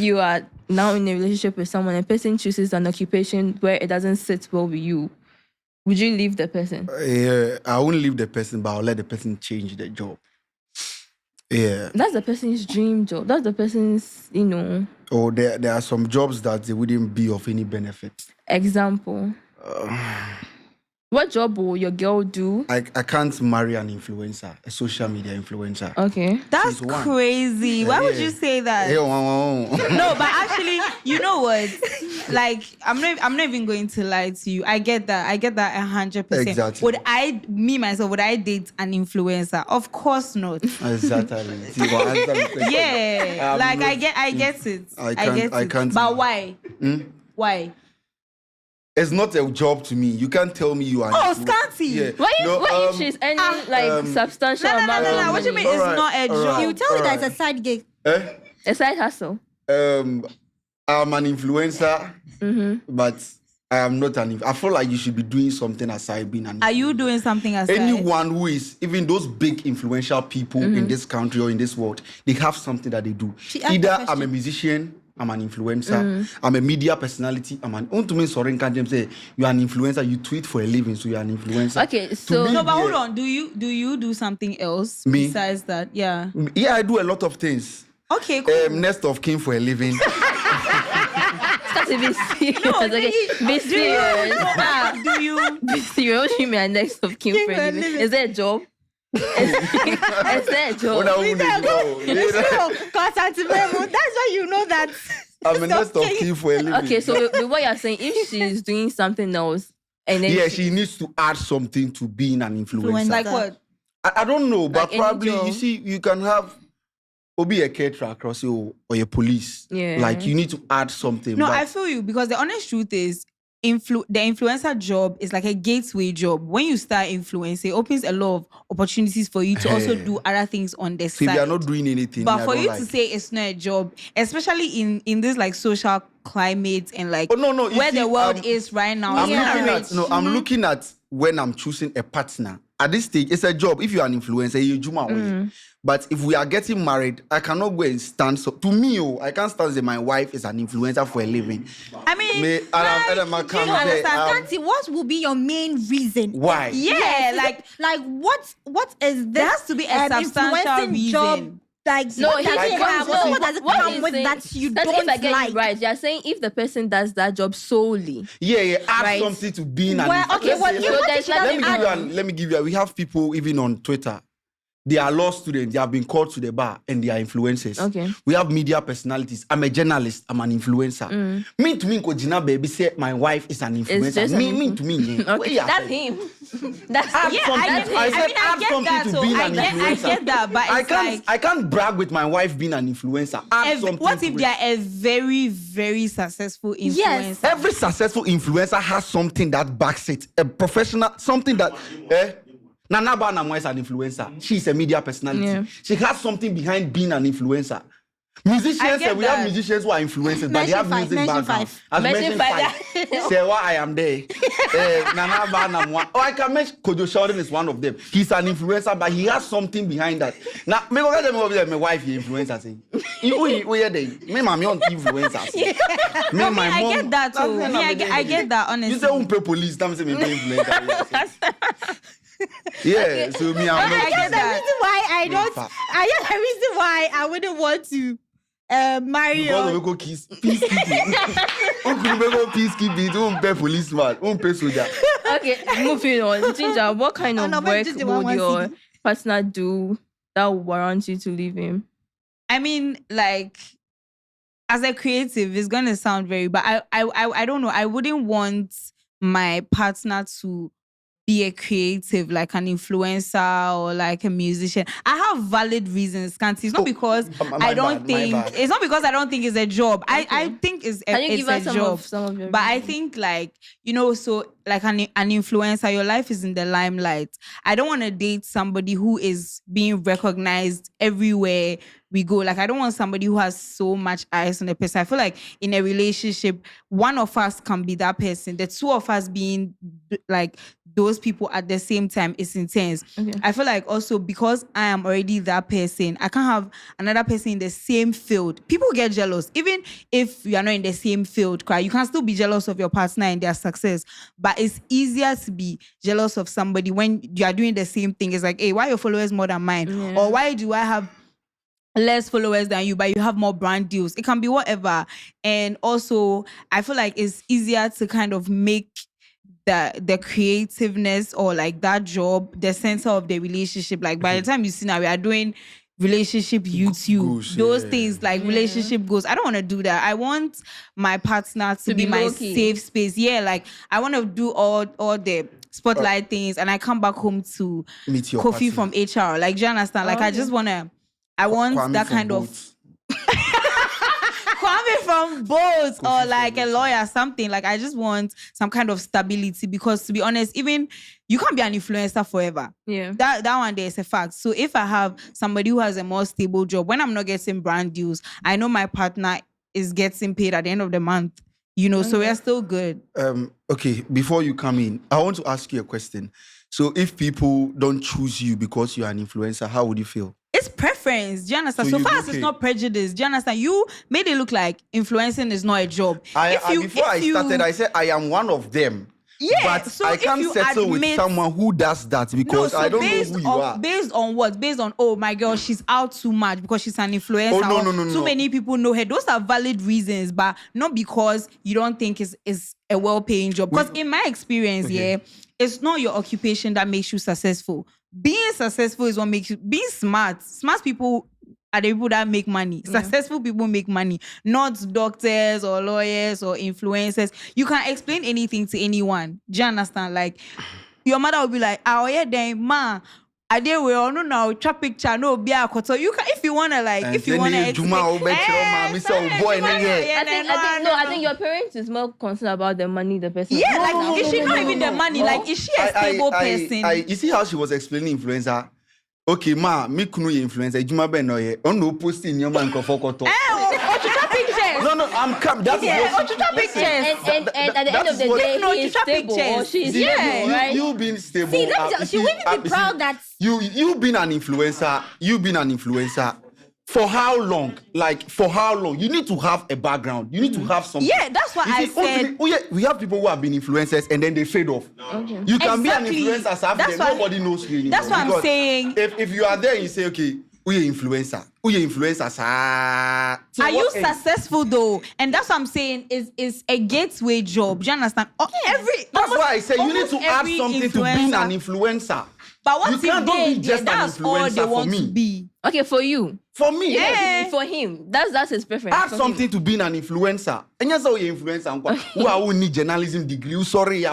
you are now in a relationship with someone, a person chooses an occupation where it doesn't sit well with you, would you leave the person? Yeah, I won't leave the person, but I'll let the person change the job. Yeah. That's the person's dream job. That's the person's, Or there are some jobs that they wouldn't be of any benefit. example. What job will your girl do? I can't marry an influencer, a social media influencer. Okay. That's crazy. Why would you say that? No, but actually, you know what? Like, I'm not even going to lie to you. I get that 100%. Exactly. Would I date an influencer? Of course not. Exactly. Yeah. Like, I get it. I can't. But why? Why? It's not a job to me. You can't tell me you are. Oh, scanty. Yeah. What if she's earning substantial amount of money? What do you mean it's not a job? You tell me that it's a side gig. A side hustle. I'm an influencer, but I am not an. I feel like you should be doing something aside being an. Are you doing something aside? Anyone who is, even those big influential people in this country or in this world, they have something that they do. Either I'm a musician, I'm an influencer, I'm a media personality, I'm an. To me, sorry, can't say you're an influencer. You tweet for a living, so you're an influencer. Okay, so no, but hold on. Do you do something else besides that? Yeah. Yeah, I do a lot of things. Okay, cool. Next of kin for a living. Start to be serious. No, Okay, be serious. Do you? Be serious. What do you mean a next of kin for a living? Is there a job? Is there a job? That's why you know that. I'm a next of kin for a living. Okay, so with what you're saying, if she's doing something else, and then she needs to add something to being an influencer. Like what? I don't know, but Like probably any job. you see, you can have be a caterer across or a police. Yeah. Like you need to add something. No, but I feel you, because the honest truth is, the influencer job is like a gateway job. When you start influencing, it opens a lot of opportunities for you to also do other things on the see, side. they are not doing anything. But for you to say it's not a job, especially in this like social climate and like where the world is right now. I'm looking at when I'm choosing a partner. At this stage, it's a job. If you're an influencer, you're Juma. But if we are getting married, I cannot go and stand. So to me, I can't stand that my wife is an influencer for a living. I mean, Do you understand? Santi, what will be your main reason? Why? Yeah, like what is this? There has to be a substantial influencing reason. Job? Like, no, what does it come with saying, that you that's don't if I get like? you right. You're saying if the person does that job solely. Add something to being an Well, influencer. okay, well, Let me give you. We have people even on Twitter. They are law students. They have been called to the bar and they are influencers. Okay. We have media personalities. I'm a journalist. I'm an influencer. Me to me, Kojina baby say my wife is an influencer. Me to me. Okay. That's him. That's I get that, but I can't brag with my wife being an influencer. What if they are a very, very successful influencer? Yes. Every successful influencer has something that backs it. A professional, something that. Nana Banamo is an influencer. She's a media personality. Yeah. She has something behind being an influencer. Musicians, we have musicians who are influencers, but they have music background. As mentioned five. Say why I am there. Nana Banamo. I can mention Kojo Sheldon is one of them. He's an influencer, but he has something behind that. Now, me go get them over there. My wife is influencer. Say, we are there. Me, mommy on influencers. Me, my mom. I get that too. I get that honestly. You say pay police, time say me pay influencer. Yeah, so me, I'm not. I guess the reason why I don't. I guess the reason why I wouldn't want to marry. Because we go peacekeeping. We go peacekeeping. Don't pay policeman. Don't pay soldier. Okay, moving on. Ginger, what kind of work would your partner do that would warrant you to leave him? I mean, like, as a creative, it's gonna sound very, but I don't know. I wouldn't want my partner to be a creative, like an influencer or like a musician. I have valid reasons, Kanti. It's not because I don't think it's a job. Okay. I think it's a job. Some of your but I think like, so like an influencer, your life is in the limelight. I don't want to date somebody who is being recognized everywhere we go. Like, I don't want somebody who has so much eyes on the person. I feel like in a relationship, one of us can be that person. The two of us being like those people at the same time is intense. Okay. I feel like also because I am already that person, I can't have another person in the same field. People get jealous. Even if you are not in the same field, you can still be jealous of your partner and their success. But it's easier to be jealous of somebody when you are doing the same thing. It's like, hey, why are your followers more than mine? Yeah. Or why do I have less followers than you, but you have more brand deals? It can be whatever. And also, I feel like it's easier to kind of make the creativeness or like that job the center of the relationship. Like by the time you see now we are doing relationship YouTube, those things like relationship goals. I don't want to do that. I want my partner to be my safe space. Yeah, like I want to do all the spotlight things, and I come back home to meet your Kofi partner from HR. Like, do you understand? Like, I just want Kwame that kind Bolt. of Kwame from both, or like a lawyer, something. Like, I just want some kind of stability, because to be honest, even you can't be an influencer forever. Yeah. That one there is a fact. So if I have somebody who has a more stable job, when I'm not getting brand deals, I know my partner is getting paid at the end of the month. You know, so we're still good. Okay, before you come in, I want to ask you a question. So if people don't choose you because you're an influencer, how would you feel? It's preference. Do you understand? So far as it's not prejudice. Do you understand? You made it look like influencing is not a job. Before I started, I said I am one of them. Yeah, but so I can't settle with someone who does that, because I don't know who you are. Based on what? Based on, oh my girl, she's out too much because she's an influencer. Oh, no. Too many people know her. Those are valid reasons, but not because you don't think it's a well-paying job. Because in my experience, it's not your occupation that makes you successful. Being successful is what makes you. Being smart. Smart people are the people that make money. Successful people make money, not doctors or lawyers or influencers. You can explain anything to anyone. Do you understand? Like, your mother will be like, "Oh yeah, then ma, I did we all know now. Trap picture no be a koto." You can, if you wanna like, if you wanna explain. I think your parents is more concerned about the money the person. Yeah, like is she not even the money? Like, is she a stable person? You see how she was explaining influencer? Okay, ma, me kunu ye influencer. Juma ben no ye. On no posting your man kofo koto. Pictures. No, I'm come. That's pictures. And at the end of the day, he is stable or she is stable, right? You being stable. See, she wouldn't be proud that you been an influencer. You've been an influencer. For how long? Like, for how long? You need to have a background. You need to have something. Yeah, that's what I said. We have people who have been influencers and then they fade off. Okay. You can be an influencer after nobody knows you anymore. That's what I'm saying. If you are there and you say, okay, we are influencer. So are you successful though? And that's what I'm saying is a gateway job. Do you understand? That's why I say you need to add something to being an influencer. But what you can't be just an influencer for me. To be. Okay, for you. For me, yeah. For him, that's his preference. Add something to being an influencer. And yes, how you influencer. Who are who need journalism degree? Sorry,